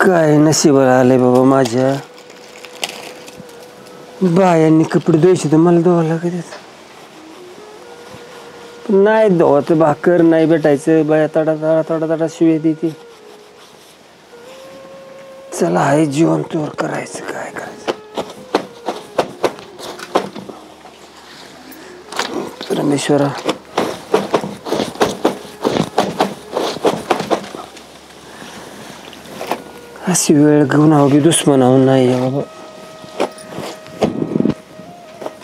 काय नशिबाला आलंय बाबा माझ्या. बायांनी कपडे धुवायचे तर मला धुवा लागत नाही. धुवाच भाकर नाही भेटायचं. बाया तडा तडा तडा तडा शिवे देते. चला आहे जीवन चोर करायचं. काय करायचं. परमेश्वरा अशी वेळ घेऊन हवी दुश्मनाहून नाही बाबा.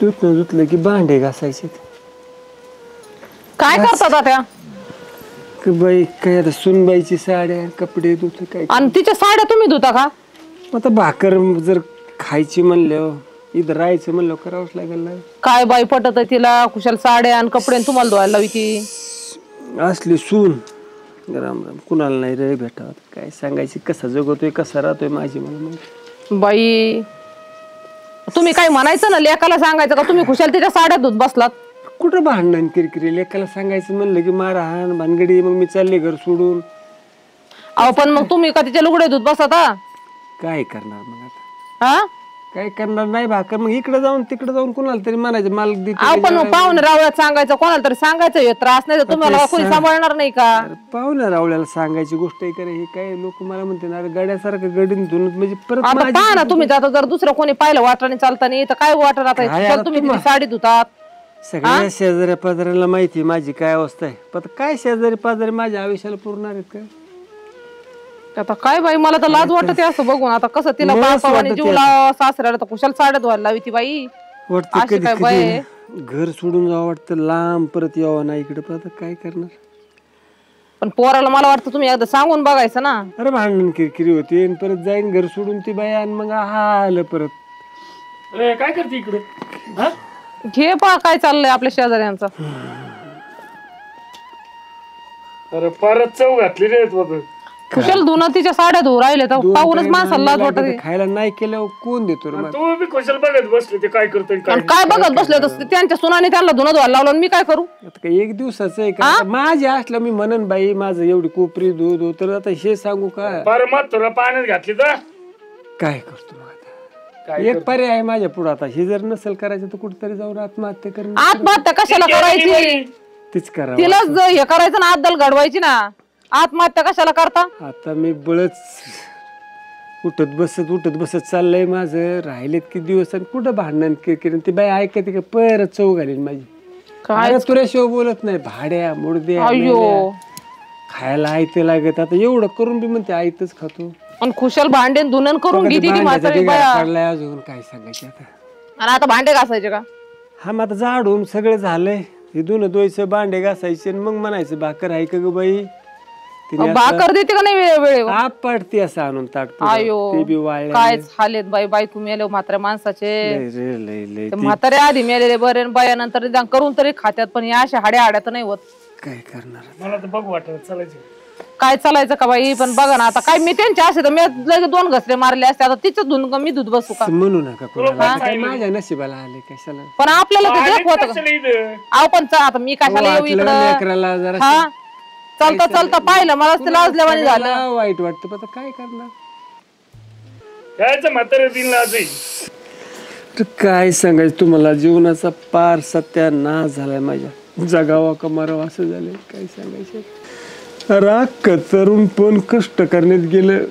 धुतलं धुतलं की भांडे घासायचे. काय करतात त्या बाई काय आता सुनबाईची साड्या कपडे धुत काय. आणि तिच्या साड्या तुम्ही धुता का? आता भाकर जर खायची म्हणल्यावर इथं राहायचं म्हणलं करावंच लागेल ना. काय बाई पटत आहे तिला कुशाल साड्या आणि कपडे तुम्हाला धुवायला लावी ती. असली सून राम राम कुणाला नाही रे भेटावं. काय सांगायची कसा जगतोय कसा राहतोय माझी मला माहिती. बाई तुम्ही काय म्हणायचं ना लेकाला सांगायचं का तुम्ही खुशाल तिच्या साड्या धुत बसलात. कुठं भांडण किरकिरी. लेकाला सांगायचं म्हणलं की मारा हाण भानगडी. मग मी चालले घर सोडून. अहो पण मग तुम्ही का तिच्या लुगडे धुत बसत काय करणार मग आता. हा काय करणार नाही भाकर. मग इकडे जाऊन तिकडे जाऊन कोणाला तरी म्हणायचं मालक देते. अहो पण मग पाहुणे रावळ्यात सांगायचं कोणाला तरी सांगायचं हे त्रास नाही तर तुम्हाला कोणी सांभाळणार नाही का. पाहुण्या रावळ्याला सांगायची गोष्ट आहे. करे हे काय लोक मला म्हणते ना गड्यासारखं गडीन धुन म्हणजे परत आता पहा ना तुम्ही जाता जर दुसरं कोणी पाहिलं वाटाने चालताना तर काय वाटत आता तुम्ही तिची साडी धुतात. सगळ्या शेजाऱ्या पाजाऱ्याला माहिती माझी काय अवस्था आहे. पण काय शेजारी पाजारी माझ्या आयुष्याला पुरणार आहेत का. आता काय बाई मला तर लाज वाटते असं बघून. आता कसं तिला बापावाने जीवला सासऱ्याला तर कुशाल साड्या धुवायला लावी ती बाई. वाटतं कधी कधी घर सोडून जावं वाटतं लांब परत यावं ना इकडे. पण आता काय करणार. पण पोराला मला वाटतं तुम्ही एकदा सांगून बघायचं ना. अरे भांडण किरकिरी होती आणि परत जाईन घर सोडून ती बाई आणि मग आलं परत. काय करते इकडे. घे पहा काय चाललंय आपल्या शेजाऱ्यांचं. अरे परत चव घातली रे कुशल धुणं तिच्या साड्या धुवू राहिले तर पाहूनच माणसाला लाज वाटते. खायला नाही केल्यावर कोण देतो रे. तू बी कुशल बघत बसले ते काय करतोय काय बघत बसले तर त्यांच्या सुनाने त्यांना धुणं धुवायला लावलं मी काय करू. आता काय एक दिवसाचं आहे का. माझे असलं मी म्हणन बाई माझं एवढी कोपरी दूध हो तर आता हे सांगू का. पर मत तुला पाण्यात घातली तर काय करतो मग आता. एक पर्याय आहे माझ्या पुढे. आता हे जर नसेल करायचं तर कुठेतरी जाऊन आत्महत्या करणं. आत्महत्या कशाला करायची. तीच करा. तिलाच हे करायचं ना अद्दल घडवायची ना. आत्महत्या कशाला करता. आता मी बळच उठत बसत चाललंय माझं. राहिलेत किती दिवस आणि कुठं भांडण किरकिर. ती बाई ऐकते का परत चव घालीन माझी. काय तुला शिव बोलत नाही. भाड्या मुडद्या खायला आयते लागत. आता एवढं करून बी म्हणते आयतच खातो. आणि खुशाल भांडे धुणन करून घेते ती म्हातारी बाया. अजून काय सांगायचं आता. आणि आता भांडे घासायचे का. हा मग आता झाडून सगळं झालंय. हे धुणं धुवायचं भांडे घासायचे मग म्हणायचं भाकर आहे का ग बाई. भाकर देते का नाही वेळ ताप पडते असं आणून टाकतो. ते बी वाळले. काय झालेत बाई बायको मेले म्हाताऱ्या माणसाचे. म्हातारे आधी मेलेले बरे बाया नंतर करून तरी खात्यात. पण या अशा हाड्या तर नाही होत. काय करणार. मला तर बघू वाटत चालायचं काय चालायचं का बाई. पण बघा ना आता काय मी त्यांच्या असे तर मी लगेच 2 घसरे मारले असते. आता तिचं धुन मी दूध बसू का. म्हणू नका कोणाला. माझ्या नशिबाला आले कशाला. पण आपल्याला ते देख होत. अहो पण आता मी कशाला येऊ इकडं. हा चालता चालता पाहिलं मला लाजल्यावानी झालं. वाईट वाटतं पण काय करणार. कायचं म्हातारे दिन लाज काय सांगायचं तुम्हाला. जीवनाचा पार सत्यानाश झालाय माझ्या. जगावा का मरावा असं झालंय. काय सांगायचं. राग तरुण पण कष्ट करण्यात गेलं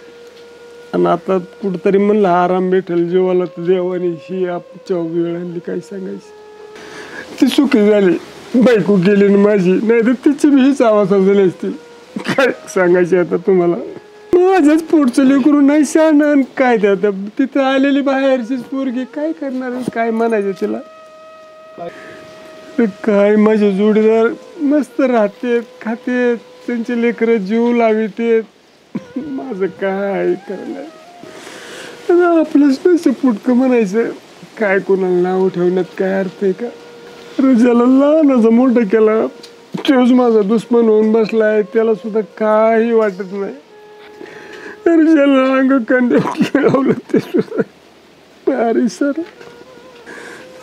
आणि आता कुठतरी म्हणलं आराम भेटेल जीवाला तर देवानी ही आमच्या वेळ आणली. काय सांगायचं. ती सुखी झाली. बायको गेली ना माझी. नाही तर तिची बी हीच आवाज झाली असतील. काय सांगायचे आता तुम्हाला. माझ्याच पोटचं लेकरून नाही शान काय त्या तिथं आलेली बाहेरचीच पोरगी. काय करणार काय म्हणायचं तिला. काय माझे जोडीदार मस्त राहते खाते. त्यांचे लेकरं जीव लाविते. माझं काय करणार. आपलंच नसतं फुटकं म्हणायचं. काय कोणाला नाव ठेवण्यात काय अर्थ आहे का. ज्याला लहानाचं मोठं केलं तोच माझा दुश्मन होऊन बसलाय. त्याला सुद्धा काही वाटत नाही. ज्याला अंग कंड्या खेळवलं ते सुद्धा अरे सर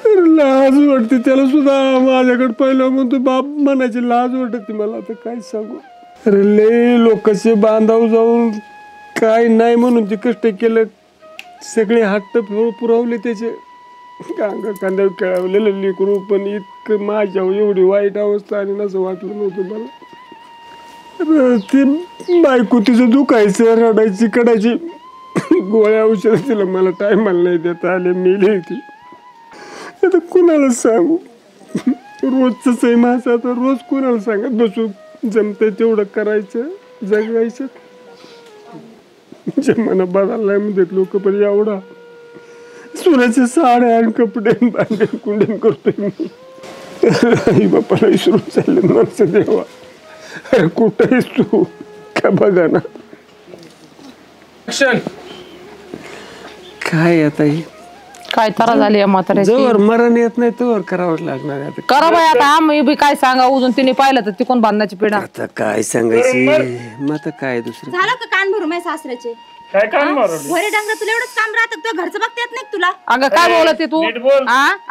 लाज वाटते. त्याला सुद्धा माझ्याकडे पहिलं म्हणतो बाप म्हणायची लाज वाटते मला. आता काय सांगू. अरे लय लोकांचे बांधाव जाऊन काय नाही म्हणून ते कष्ट केलं, सगळे हट्ट पुरवले त्याचे, कांद्यावर खेळवलेलं लेकरू, पण इतकं माझ्या एवढी वाईट अवस्था आणि नसं वाटलं नव्हतं मला. ती बायको तिचं दुखायचं, रडायची, कडायची, गोळ्या औषध तिला मला टायमाला नाही देता आले, मेली होती. आता कुणाला सांगू, रोजच आहे माझं, आता रोज कुणाला सांगत बसू, जमतंय तेवढं करायचं, जगायचं. जमाना बदललाय म्हणतात लोक, पण एवढा सोन्याचे साड्या आणि कपडे भांडे कुंडे करतोय मी. आई बापाला विसरून चालले माणसं, देवा कुठं आहेस तू, का बघा ना. काय आता ही काय तरा झाली म्हाताऱ्याची. जवळ मरण येत नाही तोवर करावंच लागणार आहे. करा बाई आता, आम्ही बी काय सांगा, उजून तिने पाहिलं तर तिकून बांधण्याची पिढा. आता काय सांगायची, मग आता काय दुसरं. झालं का कान भरून माझ्या सासऱ्याचे? काय काम मारवलं? घरी डांगरा तुला एवढंच काम राहतं, तुझ्या घरचं बघता येत नाही का तुला? अगं काय बोलत तू? नीट बोल.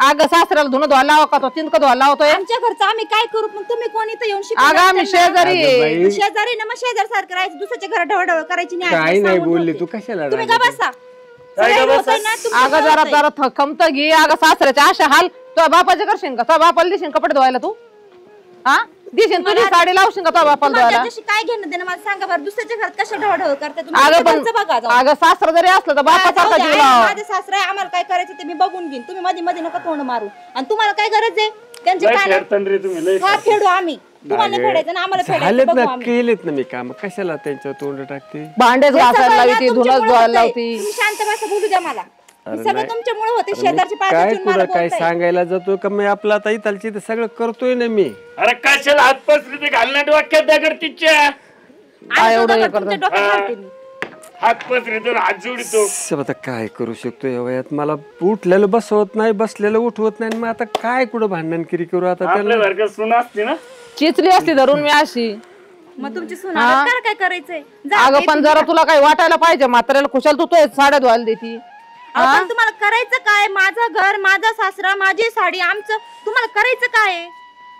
अगं सासऱ्याला धुणं धुवायला लावा का तो, तिनकं धुवायला लावतोय. आमच्या घरचं आम्ही काय करू, मग तुम्ही कोण इथं येऊन अगं आम्ही शेजारी आहे. शेजारी ना, मग शेजार सारखं राहायचं, दुसऱ्याच्या घरात ढवळढवळ करायची नाही. काय आज नाही सांगून बोलली ठेवते. तू, कशाला तुम्ही का बसा? काय सगळं का होतंय ना, तुमचं अगं सगळं जरा होतंय. जरा थकमत घे. अगं सासऱ्याच्या अशा हाल तुझ्या बापाचे करशील का? तुझ्या बापाला देशील कपडे धुवायला तू? हा दिशील तुझी साडी लावशील का तुझ्या बापाला तुम्हाला धुवायला? त्याच्याशी काय घेणं देणं मला सांगा बरं. दुसऱ्याच्या घरात कशा ढवळढवळ करता तुम्ही? अगं तुमच्या पण घरचं बघा जाऊन. अगं सासरा जरी असलं तर बापाचा जाऊ का द्या, जीव आहे, लावा. माझे सासरे आहे, आम्हाला काय करायचं ते मी बघून घेईन. तुम्ही मध्ये मध्ये नका तोंड मारू. आणि तुम्हाला काय गरज आहे त्यांचे लय कान? फेडतान रे तुम्ही, लय हा फेडू आम्ही, तुम्हाला फेडायचं ना आम्हाला झालेत फेडायचं बघू ना, आम्ही. केलेत ना मी काम, कशाला त्यांच्या तोंड टाकते. भांडेच हे घासायला सगळं लावती, ना धुणंच तुमच्यामुळं धुवायला होतंय. लावती. तुम्ही शांत बसा, बोलू द्या मला. हे सगळं तुमच्यामुळे होते. शेजारची काय पाळत मला कुठं काय बोलताय. सांगायला जातो का मी, आपला आता इथलची तर सगळं करतोय ना मी. अरे कशाला हात पसरी ते घालण्यात वाक्यात दगड तिच्या काय एवढं हे आणि करतो? तुमच्या डोक्यात घालते मी. हात पसरी तर हात जोडितो. आता काय करू शकतो या वयात, मला उठलेलं बसवत नाही, बसलेलं उठवत नाही, मग आता काय कुठं भांडण किरी करू आता त्याला. आपल्यासारखं सून असते ना, चिचली असती धरून मी अशी. मग तुमची सुना काय करायचंय? जा अगं ते पण जरा तुला काही वाटायला पाहिजे, म्हाताऱ्याला खुशाल तू तो साड्या धुवायला देती. अहो, पण तुम्हाला करायचं काय? माझं घर, माझा सासरा, माझी साडी, आमचं तुम्हाला करायचं काय?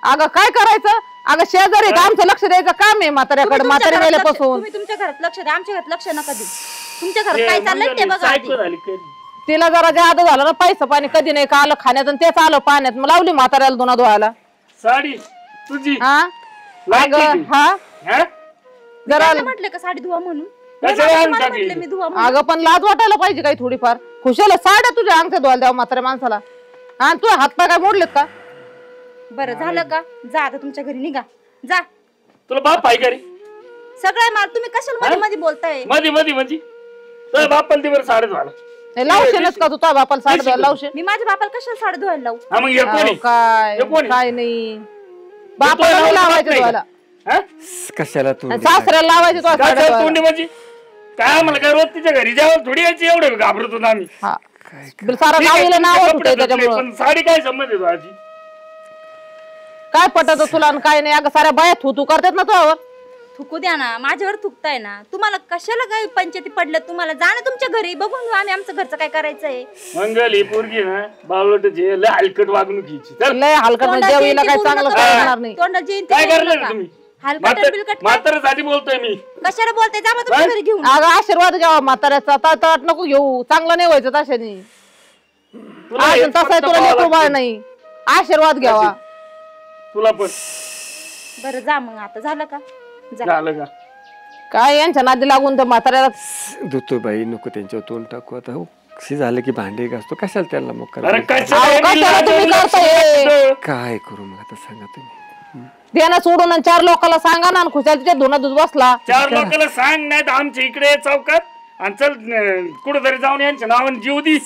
अगं काय करायचं? अगं शेजारी का आमचं लक्ष द्यायचं काम आहे म्हाताऱ्याकडे, म्हातारी मेल्यापासून. तुम्ही तुमच्या घरात लक्ष द्या, आमच्या घरात लक्ष नका देऊ. तुमच्या घरात काय चाललंय ते बघा आधी. सायको झाली कधी. तिला जरा जादा झालं ना, पैसा पाणी कधी नाही का आलं खाण्यात आणि तेच आलं पाण्यात, मग लावली म्हाताऱ्याला धुणं धुवायला. साडी तुझी हा लागली अगं ती. हा हा? जरा त्याला म्हटलं का साडी धुवा म्हणून? कशाला आणून तुम्हाला टाकली? म्हटलं मी धुवा म्हणून. अगं पण लाज वाटायला पाहिजे काही थोडीफार. खुशाला साड्या तुझ्या अंगच्या धुवायला द्यावं म्हाताऱ्या माणसाला. हा तुझ्या हातपाय काय मोडलेत का? बरं झालं का? जा आता तुमच्या घरी निघा, जा. तुला बाप आहे का रे? सगळं मार. तुम्ही कशाला मध्ये मध्ये बोलताय? मधी मधी म्हणजे तुझ्या बापाला ती बरं साडे झाला. हे लावशीलच का तू तुझ्या बापाला साडी धुवायला लावशील? मी माझ्या बापाला कशाला साडी धुवायला लावू? हा मग हे अहो, कोणी? काय हे कोणी? काय नाही बापाला नाही लावायचं धुवायला, हा? कशाला तू सासऱ्याला लावायचं तुझ्या काय साड्या काय धुवायला. तोंडी म्हणजे काय आम्हाला काय रोज तिच्या घरी जेव्हा थोडी यायची एवढं घाबरत होतो आम्ही. हा सारा ठीक आहे, नावीला नाव तुमचे होते कपडे धुतले, त्याच्यामुळं. पण साडी काय संबंध येतो आजी? काय पटत तुला आणि काय नाही? अगं साऱ्या बाया थू करतात ना तुझ्यावर. थुकू द्या ना, माझ्यावर थुकताय ना. तुम्हाला कशाला काय पंचायती पडलं? तुम्हाला जा ना तुमच्या घरी, बघून घेऊ आम्ही आमचं घरचं काय करायचंय. मंगल ही पोरगी ना बावळटची लय हलकट वागणुकीची. चल लय हलकट तोंडात जेवीला येईन ते काय बोलू चांगलं नका. करणार नाही. तोंडात येईन ते काय बोलू करणार नका. तुम्ही? हलकट बिलकट काय? म्हाताऱ्यासाठी बोलतोय मी. कशाला बोलताय? जा मग तुमच्या घरी घेऊन. अगं आशीर्वाद घ्यावा म्हाताऱ्याचा. तळतळाट नको घेऊ, चांगलं नाही व्हायचं तशाने. तुला आज हेच तसं आहे, फक्त तुला पाहावं लेकरू बाळ लागतं. नाही. आशीर्वाद घ्यावा. तुला पण बरं जा मग आता. झालं का? जा. झालं का? काय यांच्या नादी लागून तर म्हाताऱ्याला धुतो बाई, नको त्यांच्यावर तोंड टाकू आता. हो कशी झालं की भांडे घासतो, कशाला त्याला मग अरे करायचं? कशाला अहो, कशाला तुम्ही करताय? काय करू मग आता सांगा तुम्ही. देणं सोडून आणि 4 लोकांना सांगा ना, खुशाल तिच्या धुणं दूध बसला. 4 लोकांना सांग नाही तर आमच्या इकडे चौकात आणि चल कुठेतरी जाऊन यांच्या नावाने जीव दी.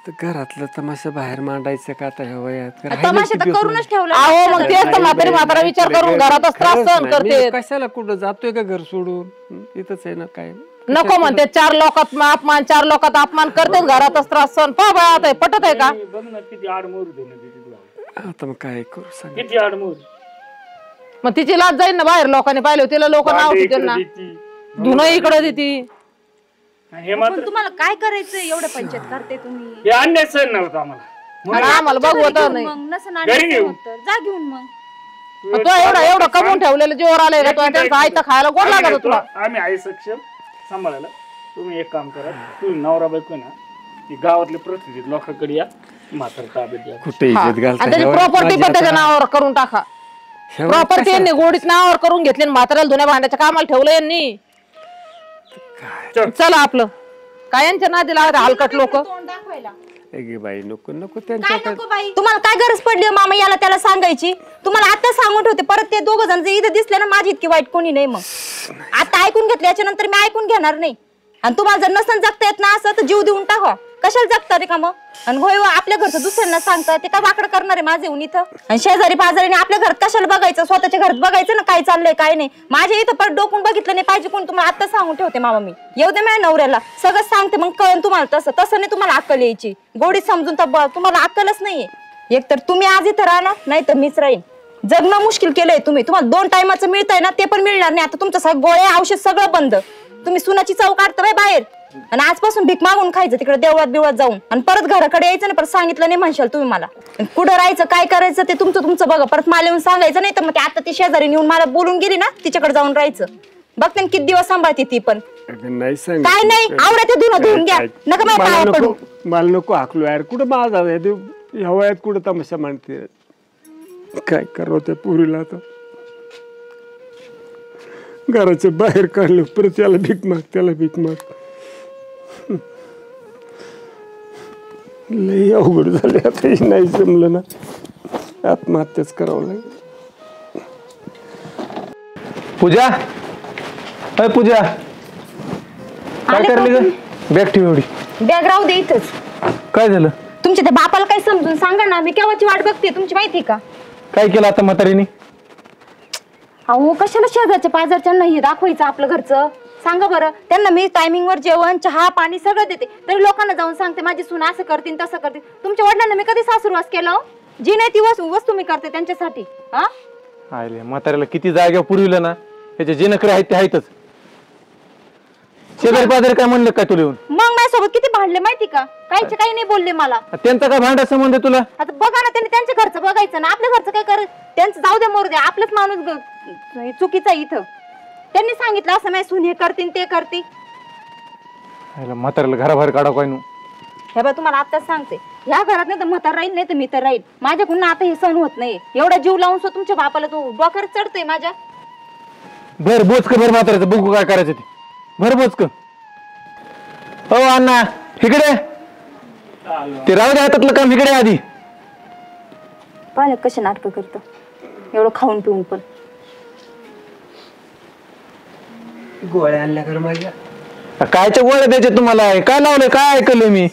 घरातलं तमाशा बाहेर मांडायचं का आता ह्या वयात? तमाशा तर करूनच ठेवला. अहो मग तेच तर म्हातारा विचार करून घरातच त्रास सहन करते. कशाला कुठं जातोय का घर सोडून? इथंच आहे ना काय. नको म्हणते 4 लोकात अपमान, 4 लोकात अपमान करते, घरातच त्रास सहन. पहा बाय आता हे पटत आहे का? बघ ना किती आडमोर देणं आता मग काय करू सांग. किती आडमोर. मग तिची लाज जाईल ना बाहेर लोकांनी पाहिलं, तिला लोक नाव ठेवतील ना. धुणं इकडे देती. हे मात्र पण तुम्हाला काय करायचंय? एवढं पंचायत करते तुम्ही. हे अन्याय सहन नव्हतं आम्हाला. आणि आम्हाला तुमच्या बघवत घरी घेऊन नाही. मग नसं घरी नाणी नेऊ. होतं. जा घेऊन मग. तू एवढं कमवून ठेवलेलं जीवर आलंय का? तुला त्यांचं आयतं खायला गोड लागत तुला. आम्ही आहे सक्षम. सांभाळायला. तुम्ही एक काम करा, तुम्ही नवरा बायको ना ती गावातल्या प्रतिनिधी लोकांकडे या, म्हातारा ताब्यात द्या. कुठे हा. इज्जत आणि त्याची घालता प्रॉपर्टी पण त्याच्या नावावर करून टाका. प्रॉपर्टी यांनी गोडीत नावावर करून घेतली आणि म्हाताऱ्याला धुण्या भांड्याच्या कामाला ठेवलं यांनी. चला आपलं काय यांच्या नादी लागत हलकट लोक. बाई नको नको काय त्यांच्या नको बाई, तुम्हाला काय गरज पडली हो मामा याला त्याला सांगायची? तुम्हाला आता सांगून ठेवते, परत ते दोघ जण इथं दिसले ना माझी इतकी वाईट कोणी नाही. मग आता ऐकून घेतलं, याच्या नंतर मी ऐकून घेणार नाही. आणि तुम्हाला जर नसन जगता येत ना असं तर जीव देऊन टाका. कशाला जगता रे का मग? आणि होय आपल्या घरचं दुसऱ्यांना सांगता ते का वाकडं करणार आहे माझे येऊन इथं? आणि शेजारी पाजारीने आपल्या घरात कशाला बघायचं? स्वतःच्या घरात बघायचं ना काय चाललंय काय नाही. माझ्या इथं परत डोकून बघितलं नाही पाहिजे कोण. तुम्हाला आता सांगून ठेवते मामा, मी येऊ दे माझ्या नवऱ्याला सगळं सांगते, मग कळण तुम्हाला. तसं तसं नाही तुम्हाला अक्कल यायची, गोडीत समजून तर तुम्हाला अक्कलच नाहीये. एक तर तुम्ही आज इथं राहणार, नाही तर मीच राहीन. जगणं मुश्किल केलंय तुम्ही. तुम्हाला 2 टायमाचं मिळतंय ना ते पण मिळणार नाही. आता तुमचं सगळं गोळ्या औषध सगळं बंद. तुम्ही सुनाची चव काढता बाहेर आणि आजपासून भीक मागून खायचं तिकडे देवळात बिवळात जाऊन. आणि परत घराकडे यायचं नाही, परत सांगितलं नाही म्हणशाल तुम्ही मला. कुठं राहायचं काय करायचं ते तुमचं तुमचं बघा. परत मला येऊन सांगायचं नाही तर मग ते आता ती शेजारी नेऊन मला बोलून गेली ना तिच्याकडे जाऊन राहायचं. बघते किती दिवस सांभाळते ती पण. नाही सांग काय नाही आवडा ते धुवून घ्या नका मला पाया पडू. मला नको हाकलो यार. कुठं माझा ह्या वयात कुठं तमाशा मांडते? काय करावं त्या पुरीला आता? घराच्या बाहेर काढलं परत याला भीक माग त्याला भीक माग. लई अवघड झाले आता. नाही जमलं ना आत्महत्याच करावं लागेल. पूजा, अय पूजा काय करली ग? बॅग ठेव एवढी. बॅग राहू दे इथंच. काय झालं? तुमच्या त्या बापाला काही समजून सांगा ना, मी केव्हाची वाट बघते तुमची माहिती का? काय केलं आता म्हातारीने? अहो कशाला शेजारच्या पाजारच्यांना हे दाखवायचं आपलं घरचं? सांगा बरं. त्यांना मी टायमिंगवर जेवण चहा पाणी सगळं देते, तरी लोकांना जाऊन सांगते माझी सून असं करतील तसं करतील. तुमच्या वडिलांना मी कधी सासूरवास केला हो? जी नाही ती वस्तू मी करते त्यांच्यासाठी. हा आले म्हाताऱ्याला किती जागेवर पुरविलं ना, ह्याचे जे नखरे आहेत ते आहेतच. शेजारी पाजारी काय म्हणले काय तुला येऊन? मग माझ्यासोबत किती भांडले माहिती का? काहीचे काही नाही बोलले मला. त्यांचा काय भांडा संबंध आहे तुला? आता बघा ना, त्यांनी त्यांच्या घरचं बघायचं ना, आपल्या घरचं काय कर. त्यांचं जाऊ द्या मोरू द्या, आपलंच माणूस चुकीचा इथं. त्यांनी सांगितलं असं माझी सून हे करतील ते करतील. म्हाताऱ्याला घराबाहेर काढा काय नु? हे बघ तुम्हाला आताच सांगते, ह्या घरात नाही तर म्हातार राहील नाही तर मी तर राहील. माझ्याकडून आता हे सहन होत नाही. एवढा जीव लावून सो तुमच्या बापाला तो डोक्यावर चढतोय माझ्या. भर बोच भर म्हाताऱ्याचं बघू काय करायचं ते. भर बोच हो अण्णा इकडे. ते राहू द्या हातातलं काम, इकडे आधी. पालक कसे नाटकं करतं एवढं खाऊन पिऊन पण. गोळ्या आणल्या कर माझ्या. कायच्या गोळ्या द्यायच्या तुम्हाला? काय लावलंय? काय ऐकलंय मी?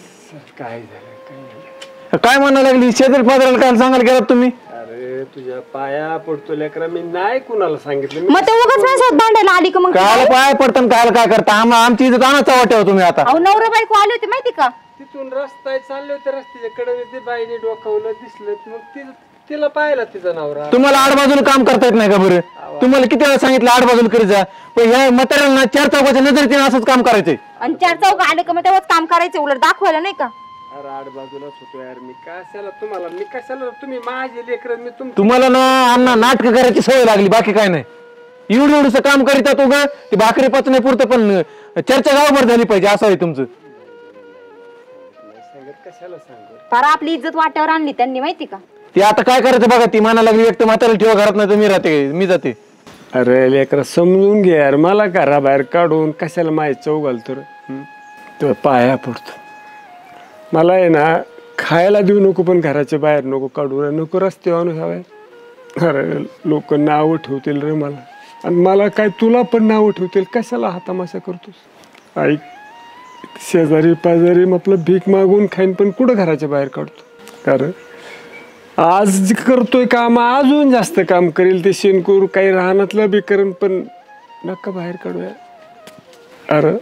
काय झालं काय म्हणायला लागली? शेजारी पाजाराला काय सांगायला गेलात तुम्ही? अरे तुझ्या पाया पडतो लेकरा. मी नाही कुणाला सांगितलं. मग ते उगाच माझ्यासोबत भांडायला आली का? मग कायला पाय पडतं कायला काय करता? आमची इज्जत आणायचा वाटेवा तुम्ही आता. अहो नवरा बायको आले होते माहिती का? तिथून रस्ता चालले होते, रस्त्याच्या कडे ते बाईने डोकावलं दिसलं, मग तिला पाहिला तिचा नवरा. तुम्हाला आडबाजूला काम करता येत नाही का बरं? तुम्हाला किती वेळा सांगितलं आडबाजूला करी जा, पण ह्या म्हाताऱ्यांना 4 चौकाच्या नजरेने असंच काम करायचंय. आणि 4 चौक आले का मग तेव्हाच काम करायचं, उलट दाखवायला नाही का? अरे आडबाजूलाच होतो यार मी. कशाला तुम्हाला मी कशाला? तुम्ही माझे लेकर मी तुम्हाला ना अण्णा नाटक करायची सवय लागली, बाकी काय नाही. एवढं काम करीतात उगा ते भाकरी पचण्या पुरतं, पण चर्चा गावभर झाली पाहिजे असं आहे तुमचं. कशाला सांगू? फार आपली इज्जत वाट्यावर आणली त्यांनी माहिती का? ते आता काय करायचं बघा. ती म्हणायला लागली एक तर म्हाताऱ्याला ठेवा घरात, नाही तर मी राहते मी जाते. अरे लेकरा समजून घे यार. मला घराबाहेर काढून कशाला माहीत चौ घालतो रे? तो पाया पडतो. मला आहे ना खायला देऊ नको, पण घराच्या बाहेर नको काढू नको. रस्त्यावर हवाय. अरे लोक नावं ठेवतील रे मला, आणि मला काय तुला पण नावं ठेवतील. कशाला हा तमाशा करतोस? ऐक, शेजारी पाजारी आपलं भीक मागून खाईन, पण कुठं घराच्या बाहेर काढतो? कारण आज करतोय काम, अजून जास्त काम करेल ते शेणकूर. काही राहण्यातलं बी करेन, पण नका बाहेर काढूया. अरे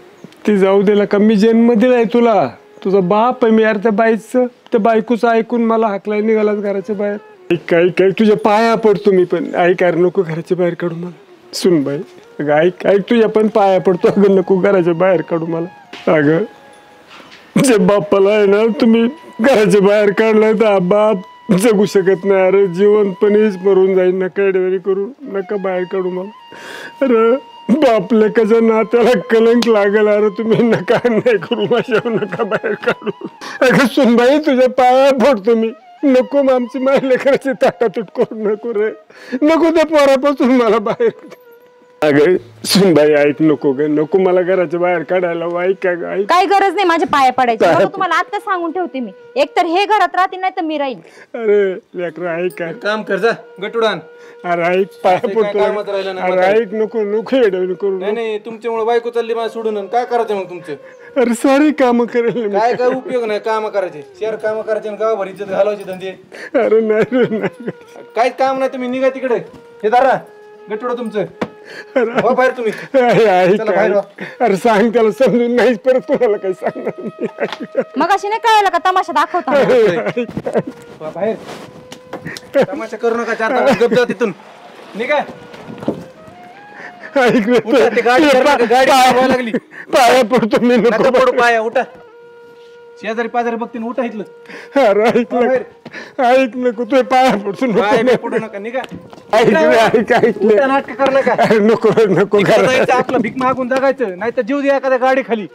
ती जाऊ दिला का? मी जन्म दिलाय तुला, तुझा बाप आहे मी यार. त्या बाईचं त्या बायकोचं ऐकून मला हाकलाय निघालाच घराच्या बाहेर. ऐक तुझ्या पाया पडतो मी, पण ऐक यार नको घराच्या बाहेर काढू मला. सुन बाई अगं ऐक तुझ्या पण पाया पडतो. अगं नको घराच्या बाहेर काढू मला. अगं जे बापाला आहे ना तुम्ही घराच्या बाहेर काढलाय तर बाप जगू शकत नाही. अरे जीवन पण हेच मरून जाईल. नका एडवरी करू, नका बाहेर काढू मला. अरे बापले कसं नात्याला कलंक लागल. अरे तुम्ही नका नाही करू माझ्या नका बाहेर काढू. अगं सुनबाई तुझ्या पाया पडतो मी. नको आमची माझ्या लेकराची ताटातूट करू नको रे. नको त्या पोरापासून मला बाहेर. अगं सुनबाई ऐक नको ग नको मला घराच्या बाहेर काढायला. ऐक का ग ऐक. काही गरज नाही माझ्या पाया पडायची. बघा, तुम्हाला आता सांगून ठेवते मी. एक तर हे घरात राहतील नाही तर मी राहील. अरे लेकर ऐक काय काम कर जा गटुडान. अरे ऐक पाया कामच राहिलं पडतो. नाही अरे ऐक नको नको येडवणी करू. नाही नाही तुमच्यामुळे बायको चालली मला सोडून. काय करायचं मग तुमचं? अरे सारी काम करेल मी. काय उपयोग नाही काम करायचे. शेअर काम करायचे गावभर इज्जत घालवायचे धंदे. अरे नाही रे नाही. काहीच काम नाही. तुम्ही निघा तिकडे. हे दारा गटुडा तुमचं. हो बाहेर तुम्ही. चला बाहेर वा. अरे सांग त्याला समजून नाही परत कोणाला काही सांगणार नाही. मग अशी नाही कळायला का तमाशा दाखवता. वा बाहेर. तमाशा करू नका. 4 तास गप जा तिथून. निघा. ऐक रे उठा, ते गाडी गाडी लागली. पाया पडतो मी नको. नका पडू पाया. उठा. शेजारी पाजारी बघतील. उठा इथलं. अरे ऐक ऐक नको तू पाया पडतो पाय नको. पडू नका. निघा. ऐक रे ऐक ऐक उठा, नाटक करलं का? अरे नको नको इकडं जायचं, आपलं भीक मागून जगायचं. नाही तर जीव द्या एखाद्या गाडी खाली.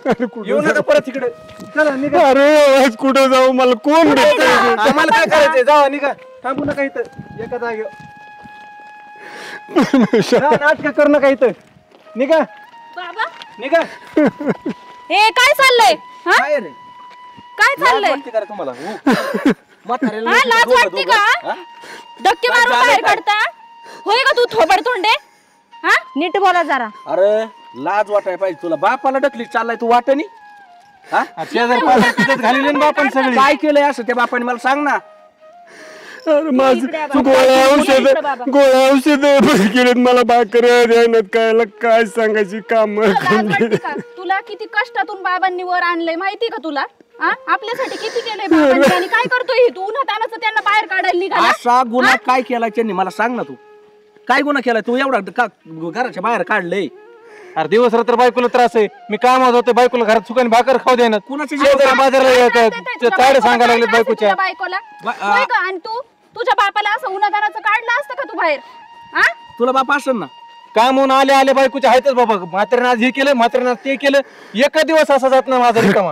अरे कुठं येऊ नका परत इकडे. चला निघा. अरे आज कुठं जाऊ मला कोण भेटेल? आम्हाला काय करायचंय? जावा निघा. थांबू नका इथं एका जागेवर. नाटक करू नका इथं. निघा. बाबा निघा. हे काय चाललंय? हा? काय रे? काय चाललंय? वाटते का रे तुम्हाला? म्हाताऱ्याला हा, लाज दोघं- वाटते का? हा? धक्के काय मारून झालं बाहेर काय? काढता. होय का तू थोबड तोंडे? हा नीट बोला जरा. अरे लाज वाटाय पाहिजे तुला. बापाला ढकली चाललाय तू वाटणी. हा शेजारी पाजारी तिथंच घालेले ना बापान सगळे. काय केलंय असं त्या बापाने मला सांग ना. अरे माझं इकडे बाबा. गोळ्या औषध इकडे बाबा. गोळ्या औषध केलेत मला भाकर द्यायनात काय काय सांगायची काम. लाज वाटते का? तुला किती कष्टातून बाबांनी वर आणलंय माहितीये का तुला? हा? आपल्यासाठी किती केलंय बाबांनी आणि काय करतोय हे? तू उन्हातानाचं त्यांना बाहेर काढायला निघाला. असा गुन्हा काय केलाय त्यांनी मला सांग ना. तू काय गुन्हा केलाय तू एवढा का घराच्या बाहेर काढलंय? अरे दिवस रात्र बायकोला त्रास आहे. मी कामात होतो बायकोला घरात सुकाने भाकर खाऊ देणार. कुणाची शेजारी बाजारला काय येतात. करताय? ते तुझ्या ताडे बायकोला सांगायला काय लागलेत त्रास आहे बायकोच्या. तुझ्या बायकोला? होय का? आणि तू तुझ्या बापाला असं उन्हातानाचं काढलं असतं का तू बाहेर? हा? तुला बाप असेल ना. काम होऊन आले आले बायकोच्या आहेतच बाबा. म्हाताऱ्यानं आज हे केलं म्हाताऱ्यानं आज ते केलं. एका दिवस असा जात ना माझा रिकामा.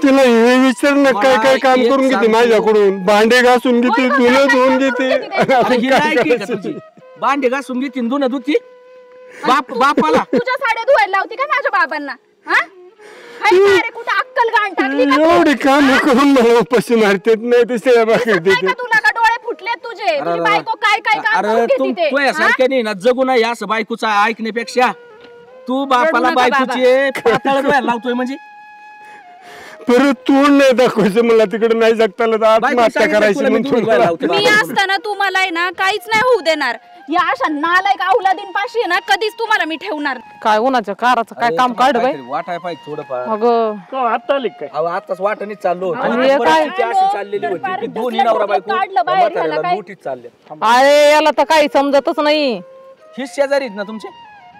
तिला हे विचार ना काय काय काम मला करून एक घेते सांग माझ्याकडून. भांडे घासून घेते होय का? धुणं काय धुवून काम घेते. करून घेते ते? आता ही लायकी आहे का तुझी? भांडे घासून घेते धुणं धुती. बापाला तुझ्या साड्या धुवायला लावती का माझ्या बाबांना? हा? हाय का रे? कुठं अक्कल घाण टाकली का तू? एवढी काम करून मला उपाशी मारतेत नाही ते शेळ्या भाकर काय देते. का तुला का डोळे फुटले तुझे? तुझी बायको काय काय काम अरे करून तू घेते ते? तू हा? यासारख्या नाही ना जगू नाही असं बायकोचा ऐकण्यापेक्षा तू बापाला नका बायकोचे पाताळ धुवायला लावतोय म्हणजे. परत तोंड नाही दाखवायचं मला तिकडे नाही जगता आलं तर आत्महत्या सांगितलं करायची तुला मी म्हणून धुणं धुवायला लावते मी बापाला. असताना तू मला आहे ना काहीच नाही होऊ देणार. या अशा नालायक अवलादींपाशी आहे ना कधीच तुम्हाला मी ठेवणार नाही. काय उन्हाच्या काराचं काय अरे, काम तुम्हाला काढ बाई. काहीतरी वाटाय पाहिजे थोडंफार. अगं आता आली काय? अहो आताच वाटणीच चाललो होतो. आणि हे काय? परिस्थिती अशी चाललेली होती की दोन्ही नवरा बायको काढलं बाहेर ह्याला म्हाताऱ्याला काय? मोठीच चालले. अरे याला तर काही समजतच नाही. ही शेजारी आहेत ना तुमचे?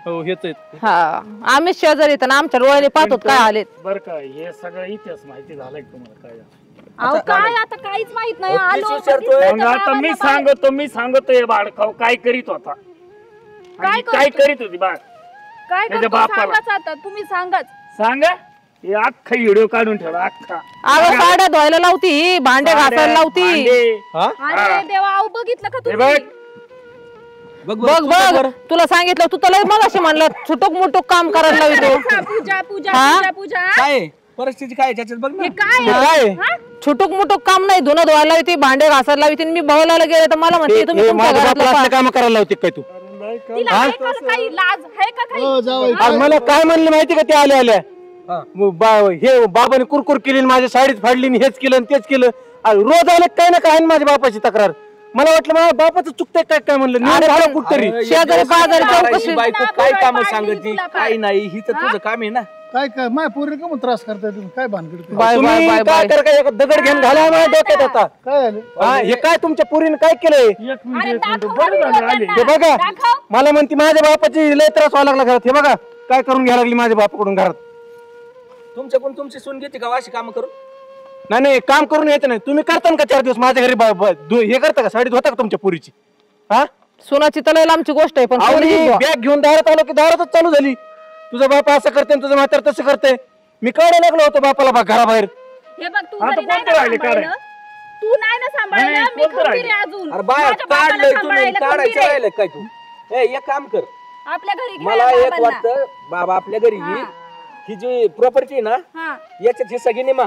हो हेच आहेत. हा आम्ही शेजारी तर आमच्या डोळ्याने पाहतो काय आलेत. बर का हे सगळं इतिहास माहिती झालाय का तुम्हाला काय? अहो काय आता काहीच माहित नाही. अहो, तेच आलो विचारतोय. मग आता मी सांगतो हे बाळखाव काय करीत होता. आणि काय काय करीत होती बाळ काय त्याच्या करतो बापाला. सांगाच आता तुम्ही सांगाच. सांगा. हे अख्खा व्हिडिओ काढून ठेवला अख्खा. अगं साड्या धुवायला लावती भांडे घासायला लावती. भांडे. हा अरे देवा अहो बघितलं का हे बघ तुम्ही? बघ बघ बघ तुला सांगितलं तू तर मग असे म्हणलं छुटूक मुटूक काम करायला लावतो. पूजा पूजा हा? पूजा पूजा काय आहे? परिस्थिती काय आहे त्याच्यात बघ हे ना. काय काय आहे? हा? छुटूक मुटूक काम नाही. धुणं धुवायला लावती भांडे घासायला लावती. मी भावलाला गेले तर मला म्हणते तुम्ही तुमच्या माझ्या घरातलं बापाला पहा. असले काम करायला लावते काय तू? तिला आहे का काही लाज आहे का काही? आज मला काय म्हणले माहिती का ते आल्या आल्या हे बाबाने कुरकुर केली आणि माझ्या साडीत फाडली आणि हेच केलं आणि तेच केलं. रोज आले काय ना काय माझ्या बापाची तक्रार. मला वाटलं माझ्या बापाचं चुकतंय काय काय म्हणलं अरे, नाही कुठतरी. अरे, शेजारी पाजारी बाबाची चौकशी. बायको तुला काय काम पाडली सांगते तुला काय नाही ही तर तुझं काम आहे ना. काय काय माझ्या पोरीला का मग त्रास करताय तुम्ही? काय भानगड काय? बाय बाय तुम्ही बाय काय बाय. कर काय दगड घेऊन घाला माझ्या डोक्यात आता. काय झालं? हा, हे काय तुमच्या पोरीने काय केलंय? एक अरे मिनिट दाखव बरं ना झालं आले. त्यांना. हे बघा दाखव. मला म्हणते माझ्या बापाची लय त्रास व्हायला लागला घरात. हे बघा काय करून घ्यायला लागली माझ्या बापाकडून घरात. तुमच्याकडून तुमची सून घेते का अशी काम करून? नाही नाही काम करून येत नाही. तुम्ही करता का 4 दिवस माझ्या घरी हे करता का साडी धुता का तुमच्या पोरीची? हा सोनाची तलय लांबची गोष्ट आहे पण पोरगी बुवा. बॅग घेऊन दारात आलो की दारातच चालू झाली. तुझा बाप असं करते तुझं म्हातार तसं करते. मी काढायला लागलो होतो बापाला घराबाहेर. हे बघ तू आता जरी नाही कोणतं ना राहिले सांभाळलं, तू नाही ना सांभाळलं, मी कोणतं खंबीर आहे अजून. अरे बाहेर माझ्या बापाला काढलंय तुम्ही सांभाळायला खंबीर काढायचं आहे. राहिलं काय तू? एक काम कर, आपल्या घरी घे मला एक बाबांना. वाटतं बाबा आपल्या घरी हा. ही जी प्रॉपर्टी आहे ना हा. याच्यात ही सगळी निमा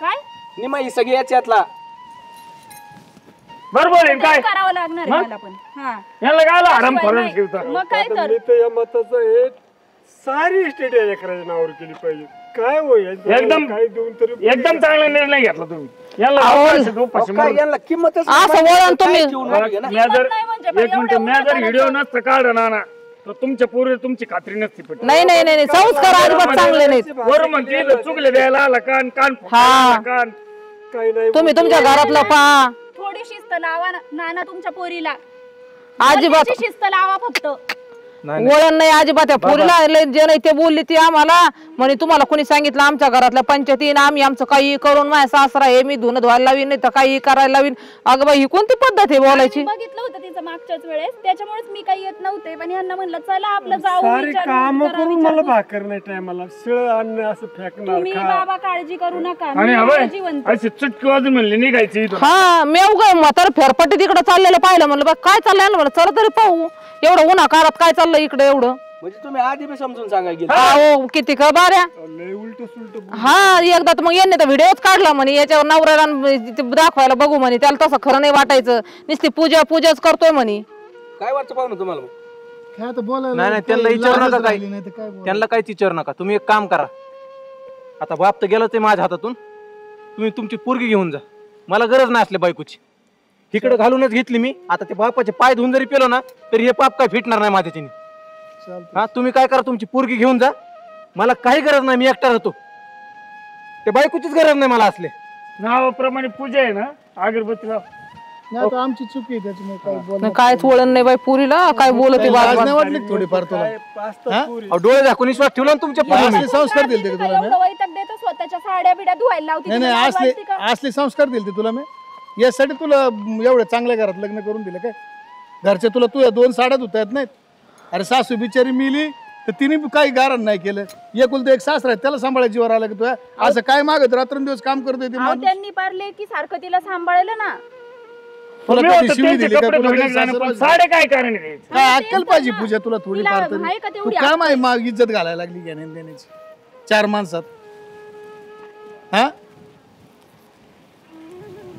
काय ही सगळी याच्यातला. बरोबर आहे काय करावं लागणार आहे मला पण. हा. याला काय आराम शिवाय करून नाही. ठेवता. मग काय तर मी तर या मताचं आहे सारी इस्टेट या लेकराच्या नावावर केली पाहिजे. काय होईल एकदम काय देऊन तरी एकदम चांगला निर्णय घेतला तुम्ही. याला अहो, अवकाश उपाशी काय मारू. यांना किंमतच असं वळण तुम्ही म्या जर नाही म्हणजे पण एक मिनिट एवढं म्या जर उन्हात व्हिडिओ नसतं काढला ना तर तुमच्या पूर्वी तुमची खात्री नसती पडली. नाही नाही नाही नाही, संस्कार अजिबात चांगले नाहीत. बरोबर म्हणते इथं चुकले द्यायला आला कान कान हा. कान काही नाही तुम्ही तुमच्या घरातलं पहा. थोडी शिस्त लावा नाना तुमच्या पोरीला. अजिबात बोलण्याची शिस्त लावा फक्त. वळण नाही अजिबात. त्या पोरीला लय जे नाही ते बोलली ती आम्हाला म्हणे तुम्हाला कोणी सांगितलं आमच्या घरातल्या पंचायतीन आम्ही आमचं काही करून माझ्या सासरा हे मी धुणं धुवायला लावीन नाही तर काही करायला लावीन. अगं बाई ही कोणती पद्धत आहे बोलायची. मी बघितलं होतं तिचं मागच्याच वेळेस, त्याच्यामुळेच मी काही येत नव्हते, पण यांना म्हणलं चला आपलं जाऊ सारे विचारू, काम जरा करून विचारू. मला भाकर नाही टायमाला शिळ अन्न असं फेकणार तुम्ही खा. बाबा काळजी करू नका. आणि मी हवंय आहे जिवंत. अशी चुटकी वाजून म्हणली निघायची इथून. हा मेव ग म्हातार फेरपट्टी तिकडे चाललेलं पाहिलं म्हणलं बा काय चाललंय म्हणलं चला तरी पाहू एवढं उन्हा काळात काय चाललं इकडे एवढं. म्हणजे तुम्ही आधी बी समजून सांगा गेलं. अहो किती का बाऱ्या. लय उलट सुलट हा एकदा तर मग यांनी तर व्हिडिओच काढला म्हणे याच्यावर नवऱ्याला ते दाखवायला बघू म्हणे त्याला तसं खरं नाही वाटायचं नुसती पूजाच करतोय म्हणे. काय वाटतं पाहू ना तुम्हाला मग? काय आता बोलायला नाही नाही त्यांना काही विचारू लाजच नका काय. राहिली नाही तर काय बोलायचं. त्यांना काहीच विचारू नका. तुम्ही एक काम करा, आता बाप तर गेलं ते माझ्या हातातून. तुम्ही तुमची पोरगी घेऊन जा. मला गरज नाही असल्या बायकोची. इकडे घालूनच घेतली मी. आता ते बापाचे पाय धुवून जरी पेलो ना तरी हे पाप काय फिटणार नाही माझ्याची. चालतंय. हा तुम्ही काय करा, तुमची पोरगी घेऊन जा. मला काही गरज नाही, मी एकटा राहतो. ते बायकोचीच गरज नाही मला असले. नावाप्रमाणे पूजा आहे ना अगरबत्ती लाव. नाही आता आमची चुकी आहे त्याच्यामुळे काय बोल. कायच वळण नाही बाई पुरीला काय बोलते लाज बाबा. नाही वाटली का थोडीफार तुला? हा? अहो, डोळे झाकून विश्वास ठेवला ना तुमच्या पोरीवर मी. असले संस्कार दिले का तुला मी? एवढं वैताग देतो स्वतःच्या साड्या बिड्या धुवायला लावते. नाही तुला नाही लाज असले वाटते का? असले संस्कार दिले तुला मी यासाठी तुला एवढ्या चांगल्या घरात लग्न करून दिलं काय? घरचे तुला 2 साड्या धुता येत नाहीत? अरे सासू बिचारी मिली तर तिने काही गारण नाही केलं. एकुलता एक सासरा आहे त्याला सांभाळायची जीवावर आलं की तुला असं काय मागत रात्रंदिवस काम करतोय ते अहो, माणूस? त्यांनी पारले की सारखं तिला सांभाळलं ना. तुला तुम्ही कधी होतं शिवी त्यांचे दिली का? कपडे तुला धुण्यात कधी जाणं, सासू पण साडे काय कारण आहे? काय अक्कल पाहिजे पूजा तुला थोडी तिला फार आहे तरी का तू तेवढी काय माहिती मग इज्जत घालायला लागली घेण्या देण्याची 4 माणसात. हा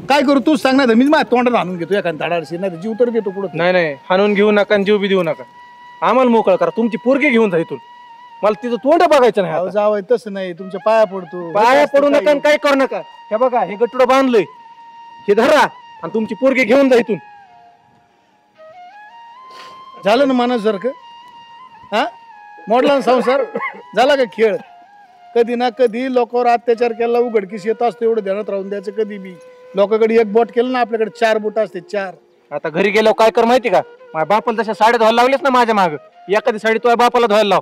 काय करू तू सांग नाही तर मी माझ्या तोंडात आणून घेतो एखादा धाडाडशी नाही तर जीव तर देतो कुठं. नाही नाही हाणून घेऊ नका आणि जीव बी देऊ नका. आम्हाला मोकळा करा. तुमची पोरगी घेऊन जा इथून. मला तिचं तोंड बघायचं नाही अहो, आता. जावई तसं नाही तुमच्या पाया पडतो. पाया पडू नका आणि काय करू नका. हे बघा हे गट्टुडं बांधलंय, हे धरा आणि तुमची पोरगी घेऊन जा इथून. झालं ना मनासारखं. हा मोडला ना संसार झाला का खेळ? कधी ना कधी लोकांवर अत्याचार केला उघडकीस येत असतो एवढं ध्यानात राहून द्यायचं. कधी बी लोकांकडे 1 बोट केलं ना आपल्याकडे 4 बोट असते 4. आता घरी गेल्यावर काय कर माहिती का? माझ्या बापाला तशा साड्या धुवायला लावल्यास ना माझ्या माग. एखादी साडी तुझ्या बापाला धुवायला लाव.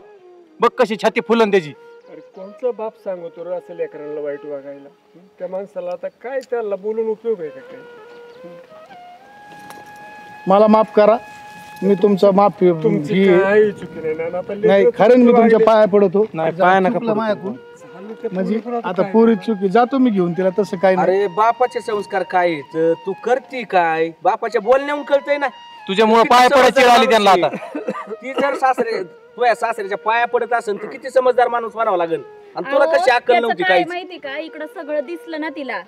बघ कशी छाती फुलन त्याची. अरे कोणचा बाप सांगतो रे असं लेकरांना वाईट वागायला? त्या माणसाला आता काय त्याला बोलून उपयोग आहे का काय? मला माफ करा. मी तुमचा माफ तुमची काही चुकी नाही ना. आता नाही लेकरं खरं मी तुमच्या वागले. पाया पडतो. नाही, पाया नका चुकलं पडू. माझ्याकडून. झालं ते म्हणजे पोरं आता पुरी चुकी जातो मी घेऊन तिला तसं काय नाही. अरे बापाचे संस्कार काय आहेत? तू करती काय? बापाच्या बोलण्याहून कळतंय ना. तुझ्यामुळे पाया पडायची आली त्यांना आता. ती जर तुझ्या सासऱ्याच्या पाया पडत असेल तर किती समजदार माणूस म्हणावं लागेल. आणि तुला अहो, कशी अक्कल त्याचं नव्हती काय काही? माहिती का? इकडं सगळं दिसलं ना तिला,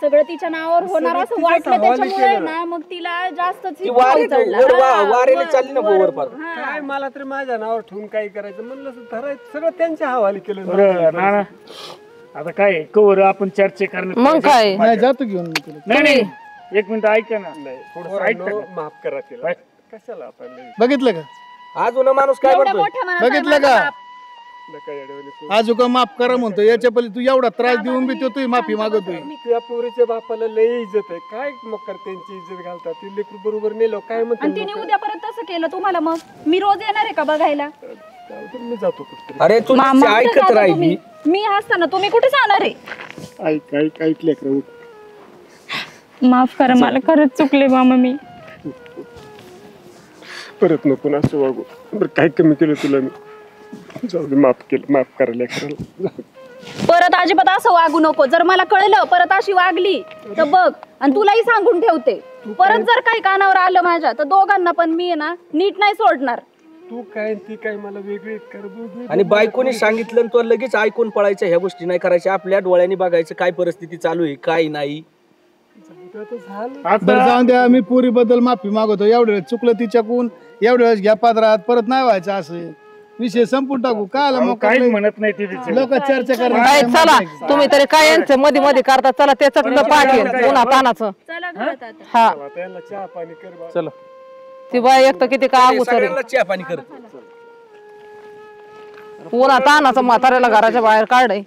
सगळं तिच्या नावावर होणार असं तिच्याच वाटलं हवाली त्याच्यामुळे केलं. ना मग तिला जास्तच ती वारेने चालली ना वर पार. काय मला तरी माझ्या नावावर ठेवून काय करायचं म्हणलं असं धरायचं सगळं त्यांच्या हवाली केलं. बरं, नाना आता काय कवर आपण चर्चा करणार. मग काय नाही जातो घेऊन मी तिला. नाही नाही एक मिनिट ऐका ना. थोडंसं ऐकता पोरांनो, का? माफ करा तिला. कशाला आता लय बघितलं का? अजून माणूस काय म्हणतो? बघितलं का? नका येड्यावानी करू. आज का माफ करा म्हणतो याच्या पहिले तू एवढा त्रास देऊन बी तो तू माफी मागतोय. त्या पोरीच्या बापाला लय इज्जत आहे. काय मग कर त्यांची इज्जत घालतात? ती लेकरू बरोबर नेलो काय आणि म्हणते तिने उद्यापर्यंत तसं केलं तुम्हाला, मग मी रोज येणार आहे का बघायला? मी जातो कुठतरी. अरे तू मामा, नुसती कुठे ऐकत जाता राहिली. तुम्ही? मी असताना तुम्ही कुठे जाणार आहे? ऐक लेकरं उठ. माफ करा मला, खरंच चुकले मामा मी. परत नको ना असं वागू. बरं काय कमी केलं तुला मी? जाऊ दे, माफ करायला करायला. परत अजिबात असं वागू नको. जर मला कळलं परत अशी वागली तर बघ, आणि तुलाही सांगून ठेवते, परत जर काही कानावर आलं माझ्या तर दोघांना पण मी आहे ना नीट नाही सोडणार. तू काय ती काय मला वेगळी कर दोघी. आणि बायकोने सांगितलं आणि तो लगेच ऐकून पळायचं. ह्या गोष्टी नाही करायच्या. आपल्या डोळ्यांनी बघायचं काय परिस्थिती चालू आहे काय नाही. बरं जाऊन द्या, मी पुरी बद्दल माफी मागवतो. एवढ्या वेळेस चुकलं तिच्याकून, एवढ्या वेळेस घ्या पात्रात, परत नाही व्हायचं असं. विषय संपून टाकू. काय आला मग काही म्हणत नाही ते लोक चर्चा काय करणार. चला तुम्ही तरी काय यांचं मध्ये मध्ये करता. चला त्याच्यातलं पाठीन पुन्हा तानाचं. चला घरात आता. हा त्याला चहा पाणी कर बा. चला ती बाई एक तर किती का अगोदर सगळ्यांना चहा पाणी कर. पुन्हा तानाचं म्हाताऱ्याला घराच्या बाहेर काढाय.